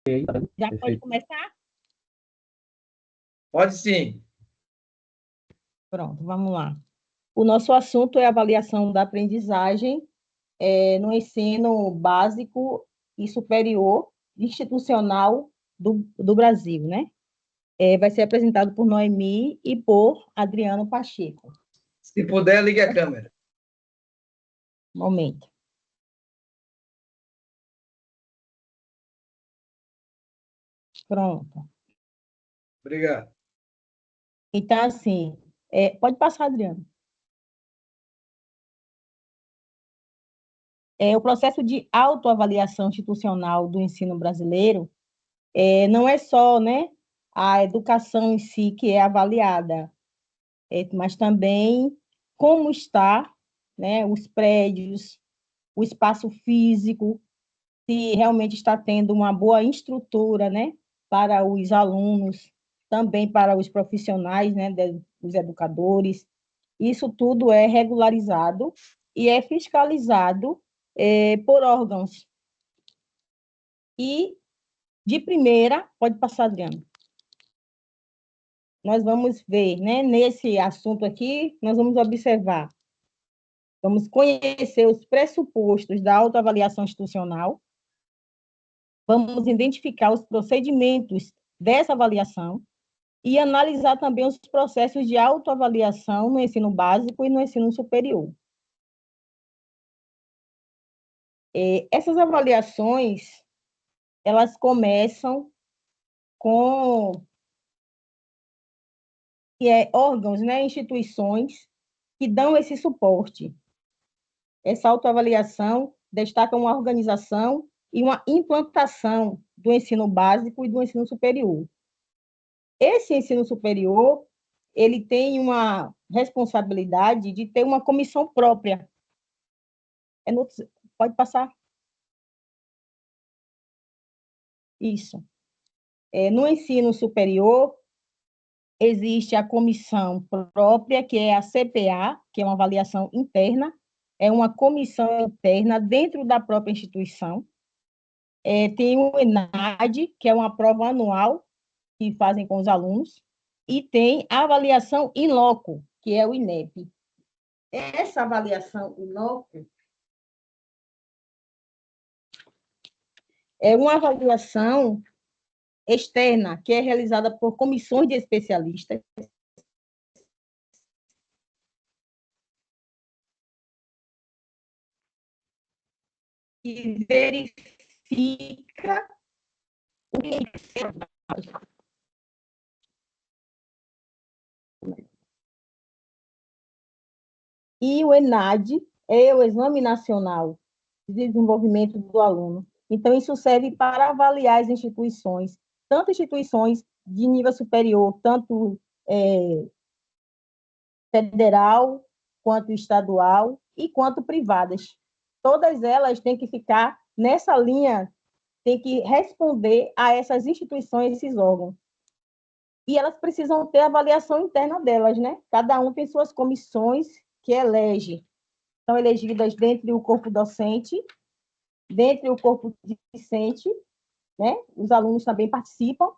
Ok, tá vendo? Já pode Perfeito. começar? Pode sim. Pronto, vamos lá. O nosso assunto é avaliação da aprendizagem no ensino básico e superior institucional do Brasil, né? Vai ser apresentado por Noemi e por Adriano Pacheco. Se puder, ligue a câmera. Momento. Pronto. Obrigado. Então, assim, pode passar, Adriano. O processo de autoavaliação institucional do ensino brasileiro não é só, né, a educação em si que é avaliada, mas também como está, né, os prédios, o espaço físico, se realmente está tendo uma boa estrutura, né, para os alunos, também para os profissionais, né, os educadores. Isso tudo é regularizado e é fiscalizado por órgãos. E, de primeira, pode passar, Adriano. Nós vamos ver, né, nesse assunto aqui, nós vamos observar, vamos conhecer os pressupostos da autoavaliação institucional, vamos identificar os procedimentos dessa avaliação e analisar também os processos de autoavaliação no ensino básico e no ensino superior. Essas avaliações, elas começam com órgãos, né, instituições que dão esse suporte. Essa autoavaliação destaca uma organização e uma implantação do ensino básico e do ensino superior. Esse ensino superior, ele tem uma responsabilidade de ter uma comissão própria. Pode passar? Isso. No ensino superior, existe a comissão própria, que é a CPA, que é uma avaliação interna, é uma comissão interna dentro da própria instituição. Tem o ENAD, que é uma prova anual que fazem com os alunos, e tem a avaliação in loco, que é o INEP. Essa avaliação in loco é uma avaliação externa, que é realizada por comissões de especialistas, que verifica o que e o ENAD é o Exame Nacional de Desenvolvimento do Aluno. Então, isso serve para avaliar as instituições, tanto instituições de nível superior, tanto federal, quanto estadual e quanto privadas. Todas elas têm que ficar nessa linha, têm que responder a essas instituições, esses órgãos. E elas precisam ter avaliação interna delas, né? Cada um tem suas comissões que elege. São elegidas dentre o corpo docente, dentre o corpo discente, né? Os alunos também participam,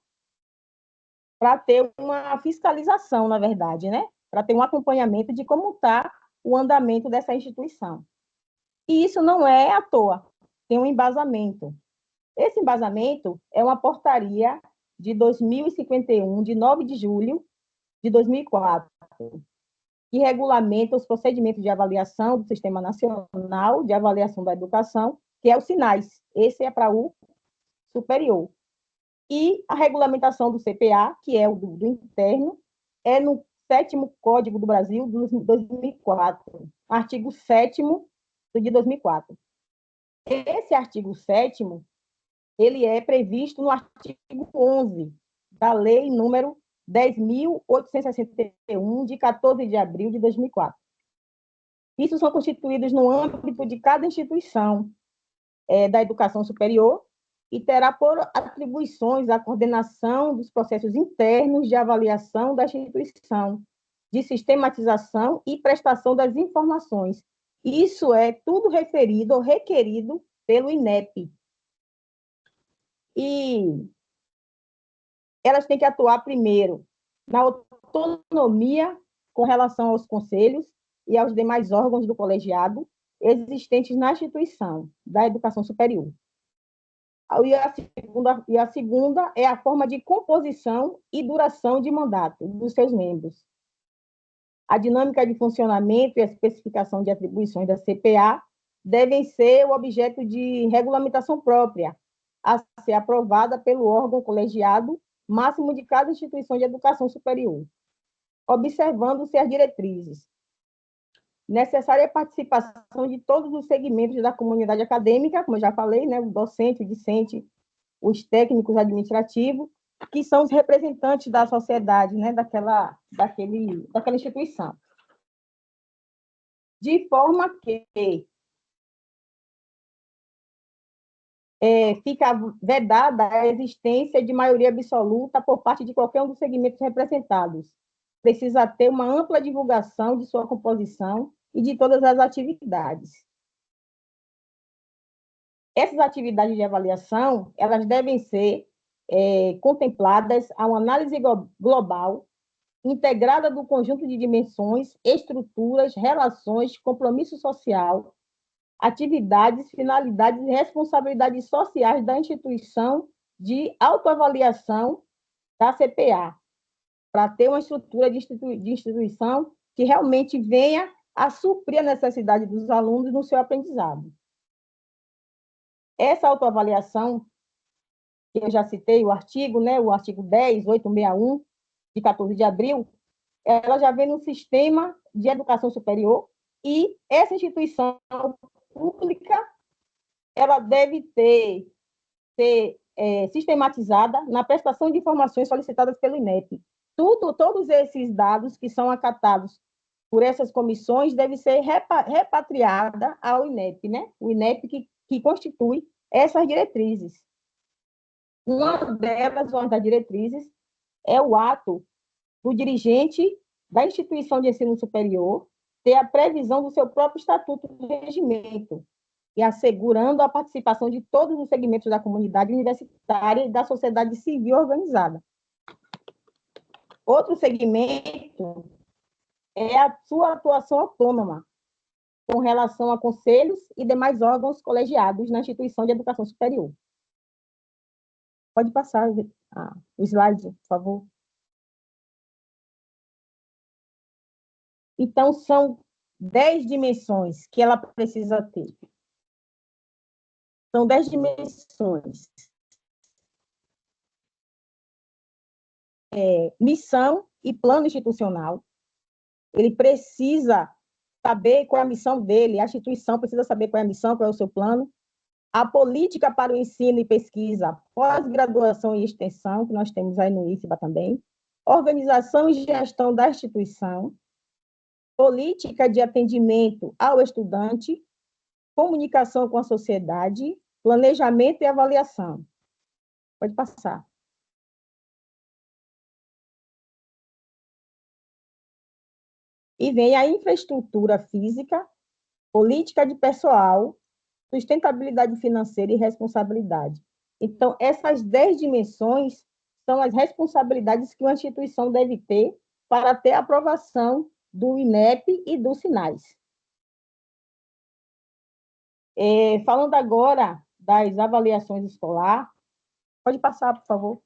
para ter uma fiscalização, na verdade, né? Para ter um acompanhamento de como está o andamento dessa instituição. E isso não é à toa, tem um embasamento. Esse embasamento é uma portaria de 2051, de 9 de julho de 2004, que regulamenta os procedimentos de avaliação do Sistema Nacional de Avaliação da Educação, que é o SINAIS. Esse é para o superior. E a regulamentação do CPA, que é o do interno, é no 7º Código do Brasil, de 2004, artigo 7º de 2004. Esse artigo 7º, ele é previsto no artigo 11 da Lei número 10.861, de 14 de abril de 2004. Isso são constituídos no âmbito de cada instituição da educação superior e terá por atribuições a coordenação dos processos internos de avaliação da instituição, de sistematização e prestação das informações. Isso é tudo referido ou requerido pelo INEP. e elas têm que atuar primeiro na autonomia com relação aos conselhos e aos demais órgãos do colegiado existentes na instituição da educação superior. E a segunda é a forma de composição e duração de mandato dos seus membros. A dinâmica de funcionamento e a especificação de atribuições da CPA devem ser o objeto de regulamentação própria, a ser aprovada pelo órgão colegiado máximo de cada instituição de educação superior, observando-se as diretrizes. Necessária a participação de todos os segmentos da comunidade acadêmica, como eu já falei, né, o docente, o discente, os técnicos administrativos, que são os representantes da sociedade, né, daquela instituição. De forma que fica vedada a existência de maioria absoluta por parte de qualquer um dos segmentos representados. Precisa ter uma ampla divulgação de sua composição e de todas as atividades. Essas atividades de avaliação, elas devem ser contempladas a uma análise global, integrada do conjunto de dimensões, estruturas, relações, compromisso social, atividades, finalidades e responsabilidades sociais da instituição de autoavaliação da CPA, para ter uma estrutura de instituição que realmente venha a suprir a necessidade dos alunos no seu aprendizado. Essa autoavaliação, que eu já citei, o artigo 10.861, de 14 de abril, ela já vem no sistema de educação superior e essa instituição pública ela deve ser sistematizada na prestação de informações solicitadas pelo INEP. Todos esses dados que são acatados por essas comissões devem ser repatriada ao INEP, né? O INEP que constitui essas diretrizes. Uma das diretrizes, é o ato do dirigente da instituição de ensino superior ter a previsão do seu próprio estatuto de regimento e assegurando a participação de todos os segmentos da comunidade universitária e da sociedade civil organizada. Outro segmento é a sua atuação autônoma com relação a conselhos e demais órgãos colegiados na instituição de educação superior. Pode passar o slide, por favor. Então, são 10 dimensões que ela precisa ter. São 10 dimensões. Missão e plano institucional. Ele precisa saber qual é a missão dele, a instituição precisa saber qual é a missão, qual é o seu plano. A política para o ensino e pesquisa, pós-graduação e extensão, que nós temos aí no IFBA também. Organização e gestão da instituição. Política de atendimento ao estudante. Comunicação com a sociedade. Planejamento e avaliação. Pode passar. E vem a infraestrutura física, política de pessoal, sustentabilidade financeira e responsabilidade. Então, essas 10 dimensões são as responsabilidades que uma instituição deve ter para ter a aprovação do INEP e dos SINAIS. Falando agora das avaliações escolares, pode passar, por favor.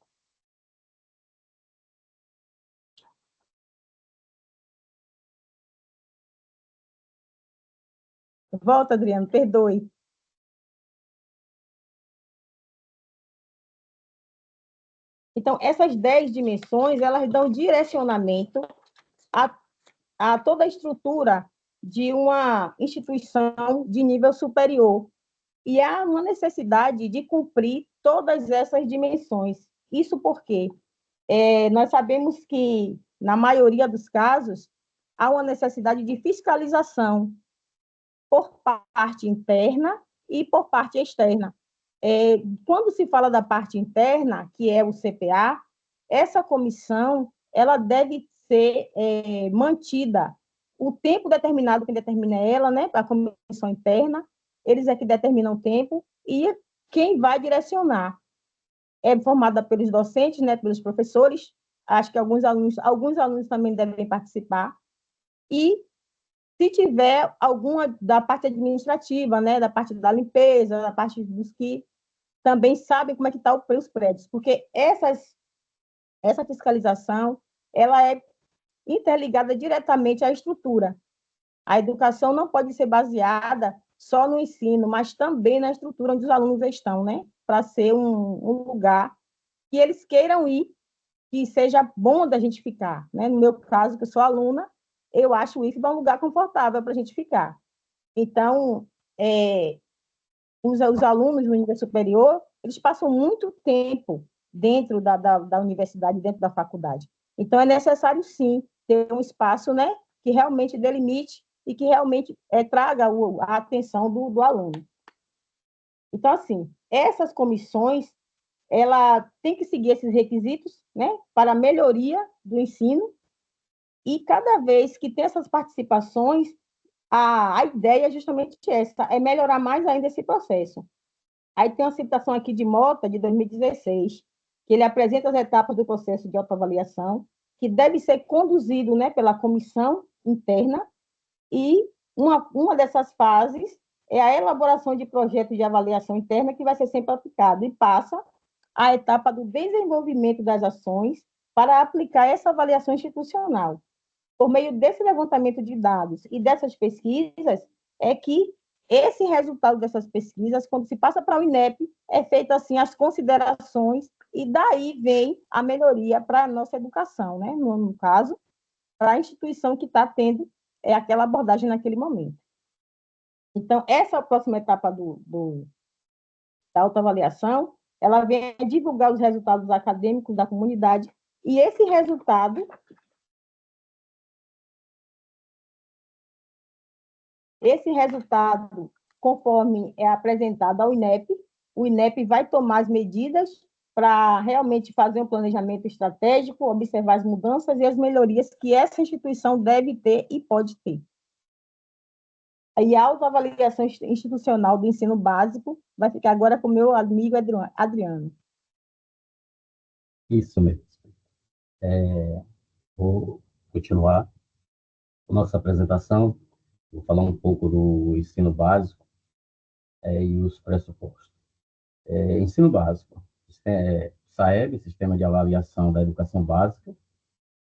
Volta, Adriano, perdoe. Então, essas 10 dimensões, elas dão direcionamento a toda a estrutura de uma instituição de nível superior. E há uma necessidade de cumprir todas essas dimensões. Isso porque nós sabemos que, na maioria dos casos, há uma necessidade de fiscalização por parte interna e por parte externa. Quando se fala da parte interna, que é o CPA, essa comissão ela deve ser mantida. O tempo determinado, quem determina é ela, né? A comissão interna, eles é que determinam o tempo, e quem vai direcionar. é formada pelos docentes, né, pelos professores, acho que alguns alunos também devem participar, e se tiver alguma da parte administrativa, né, da parte da limpeza, da parte dos que também sabem como é que estão os prédios, porque essa fiscalização ela é interligada diretamente à estrutura. A educação não pode ser baseada só no ensino, mas também na estrutura onde os alunos estão, né? Para ser um lugar que eles queiram ir, que seja bom da gente ficar. Né? No meu caso, que eu sou aluna, eu acho o IFBA um lugar confortável para a gente ficar. Então, os alunos no nível superior, eles passam muito tempo dentro da universidade, dentro da faculdade. Então, é necessário, sim, ter um espaço, né, que realmente delimite e que realmente traga a atenção do aluno. Então, assim, essas comissões, ela tem que seguir esses requisitos, né, para a melhoria do ensino, e cada vez que tem essas participações, a ideia é justamente essa, é melhorar mais ainda esse processo. Aí tem uma citação aqui de Mota, de 2016, que ele apresenta as etapas do processo de autoavaliação, que deve ser conduzido, né, pela comissão interna, e uma dessas fases é a elaboração de projetos de avaliação interna, que vai ser sempre aplicado, e passa a etapa do desenvolvimento das ações para aplicar essa avaliação institucional. Por meio desse levantamento de dados e dessas pesquisas, é que esse resultado dessas pesquisas, quando se passa para o INEP, é feita assim as considerações, e daí vem a melhoria para a nossa educação, né? No caso, para a instituição que está tendo aquela abordagem naquele momento. Então, essa próxima etapa da autoavaliação, ela vem divulgar os resultados acadêmicos da comunidade, e esse resultado, conforme é apresentado ao INEP, o INEP vai tomar as medidas para realmente fazer um planejamento estratégico, observar as mudanças e as melhorias que essa instituição deve ter e pode ter. E a autoavaliação institucional do ensino básico vai ficar agora com o meu amigo Adriano. Isso mesmo. Vou continuar a nossa apresentação. Vou falar um pouco do ensino básico e os pressupostos. Ensino básico. SAEB, Sistema de Avaliação da Educação Básica.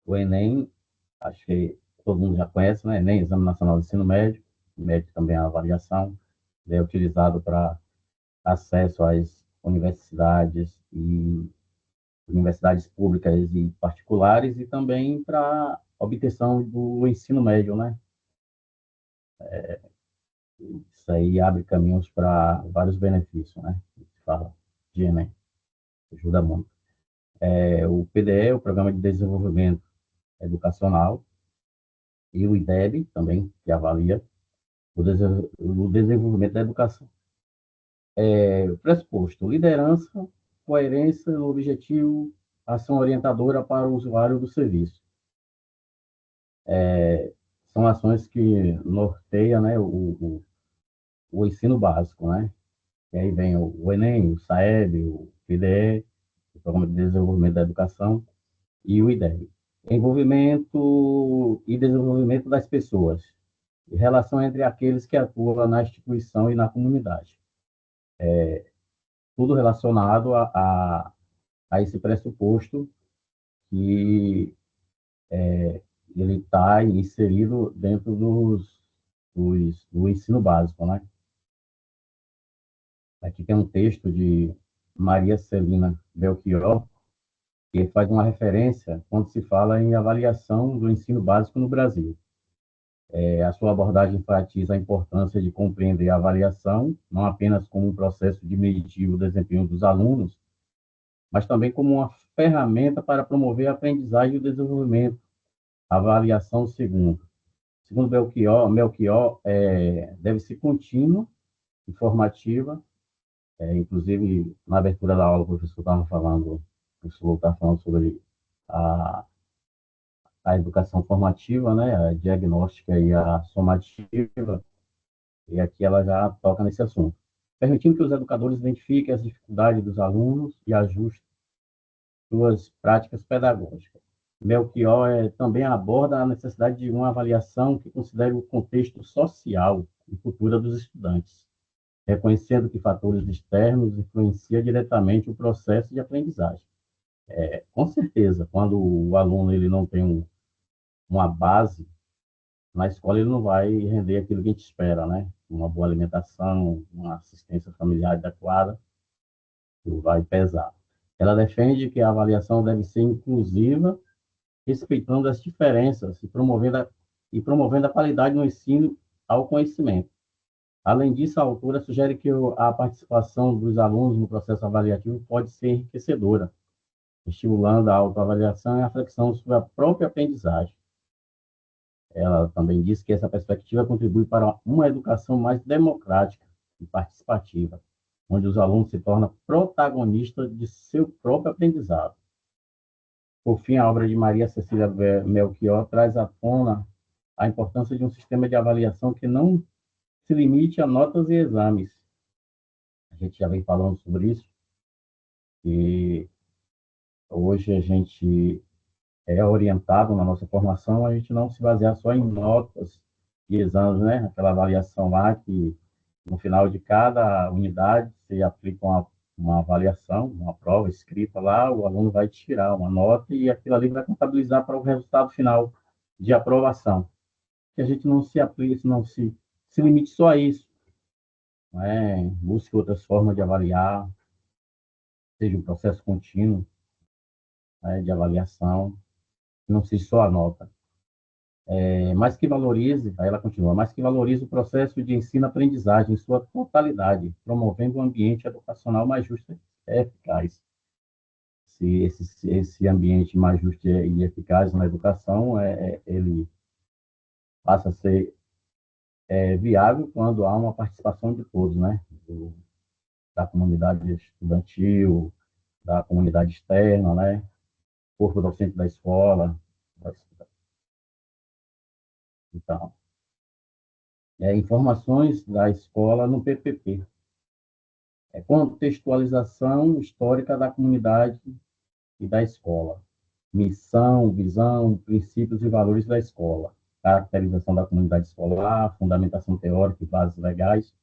O Enem, acho que todo mundo já conhece, né? Enem, Exame Nacional de Ensino Médio. O médio também é a avaliação. É utilizado para acesso às universidades e universidades públicas e particulares, e também para obtenção do ensino médio, né? Isso aí abre caminhos para vários benefícios, né? Fala de Enem, ajuda muito. O PDE, o Programa de Desenvolvimento Educacional, e o IDEB também, que avalia o desenvolvimento da educação. Pressuposto: liderança, coerência no objetivo, ação orientadora para o usuário do serviço. São ações que norteiam, né, o ensino básico, né? E aí vem o Enem, o SAEB, o PDE, o Programa de Desenvolvimento da Educação, e o IDEB. Envolvimento e desenvolvimento das pessoas, e relação entre aqueles que atuam na instituição e na comunidade. Tudo relacionado a esse pressuposto que ele está inserido dentro do ensino básico, né? Aqui tem um texto de Maria Celina Belchior, que faz uma referência quando se fala em avaliação do ensino básico no Brasil. A sua abordagem enfatiza a importância de compreender a avaliação, não apenas como um processo de medir o desempenho dos alunos, mas também como uma ferramenta para promover a aprendizagem e o desenvolvimento. A avaliação, segundo Melchior, deve ser contínua, informativa. Inclusive, na abertura da aula, o professor estava falando sobre a educação formativa, né, a diagnóstica e a somativa, e aqui ela já toca nesse assunto. Permitindo que os educadores identifiquem as dificuldades dos alunos e suas práticas pedagógicas. Belchior também aborda a necessidade de uma avaliação que considere o contexto social e cultura dos estudantes, reconhecendo que fatores externos influenciam diretamente o processo de aprendizagem. Com certeza, quando o aluno ele não tem uma base, na escola ele não vai render aquilo que a gente espera, né? Uma boa alimentação, uma assistência familiar adequada, vai pesar. Ela defende que a avaliação deve ser inclusiva, respeitando as diferenças e promovendo a qualidade no ensino ao conhecimento. Além disso, a autora sugere que a participação dos alunos no processo avaliativo pode ser enriquecedora, estimulando a autoavaliação e a reflexão sobre a própria aprendizagem. Ela também diz que essa perspectiva contribui para uma educação mais democrática e participativa, onde os alunos se tornam protagonistas de seu próprio aprendizado. Por fim, a obra de Maria Cecília Melchior traz à tona a importância de um sistema de avaliação que não se limite a notas e exames. A gente já vem falando sobre isso, e hoje a gente é orientado na nossa formação a gente não se basear só em notas e exames, né? Aquela avaliação lá que no final de cada unidade se aplica uma avaliação, uma prova escrita lá, o aluno vai tirar uma nota e aquilo ali vai contabilizar para o resultado final de aprovação. Que a gente não se aplique, não se limite só a isso, né? Busque outras formas de avaliar, seja um processo contínuo, né, de avaliação, não seja só a nota. Mas que valorize, aí ela continua, mas que valorize o processo de ensino-aprendizagem em sua totalidade, promovendo um ambiente educacional mais justo e eficaz. Se esse ambiente mais justo e eficaz na educação, ele passa a ser viável quando há uma participação de todos, né? Da comunidade estudantil, da comunidade externa, né? Corpo docente da escola. Então, informações da escola no PPP. Contextualização histórica da comunidade e da escola. Missão, visão, princípios e valores da escola. Caracterização da comunidade escolar, fundamentação teórica e bases legais.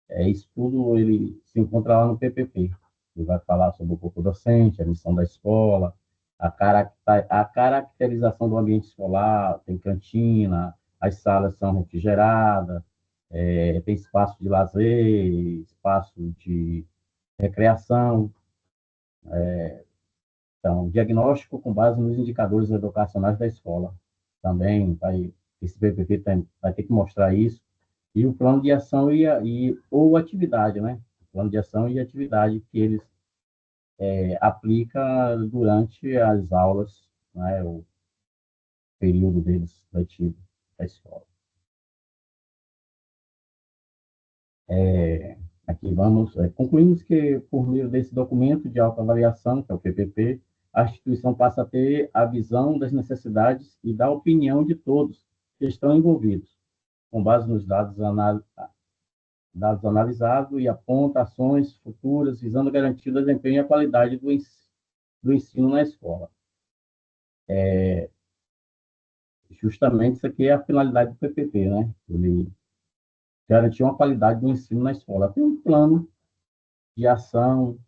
Isso tudo ele se encontra lá no PPP. Ele vai falar sobre o corpo docente, a missão da escola, a caracterização do ambiente escolar, tem cantina, as salas são refrigeradas, tem espaço de lazer, espaço de recreação. Então, diagnóstico com base nos indicadores educacionais da escola. Também esse PPP vai ter que mostrar isso. E o plano de ação ou atividade, né? O plano de ação e atividade que eles aplicam durante as aulas, né? O período deles letivo da escola. Aqui concluímos que, por meio desse documento de autoavaliação, que é o PPP, a instituição passa a ter a visão das necessidades e da opinião de todos que estão envolvidos, com base nos dados analisados e aponta ações futuras visando garantir o desempenho e a qualidade do ensino na escola. Justamente isso aqui é a finalidade do PPP, né? Ele garantir uma qualidade do ensino na escola. Tem um plano de ação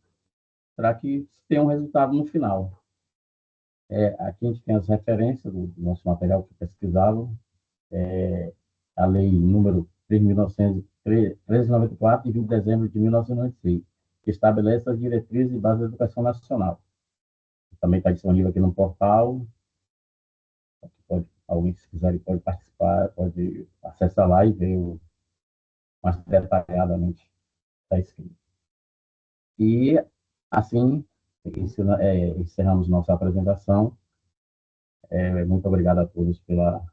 para que tenha um resultado no final. Aqui a gente tem as referências do nosso material que pesquisava, a lei número 3.1394, de 20 de dezembro de 1996, que estabelece as diretrizes e bases da educação nacional. Também está disponível aqui no portal. Alguém, se quiser, pode participar, pode acessar lá e ver mais detalhadamente está escrito. E, assim, encerramos nossa apresentação. Muito obrigado a todos pela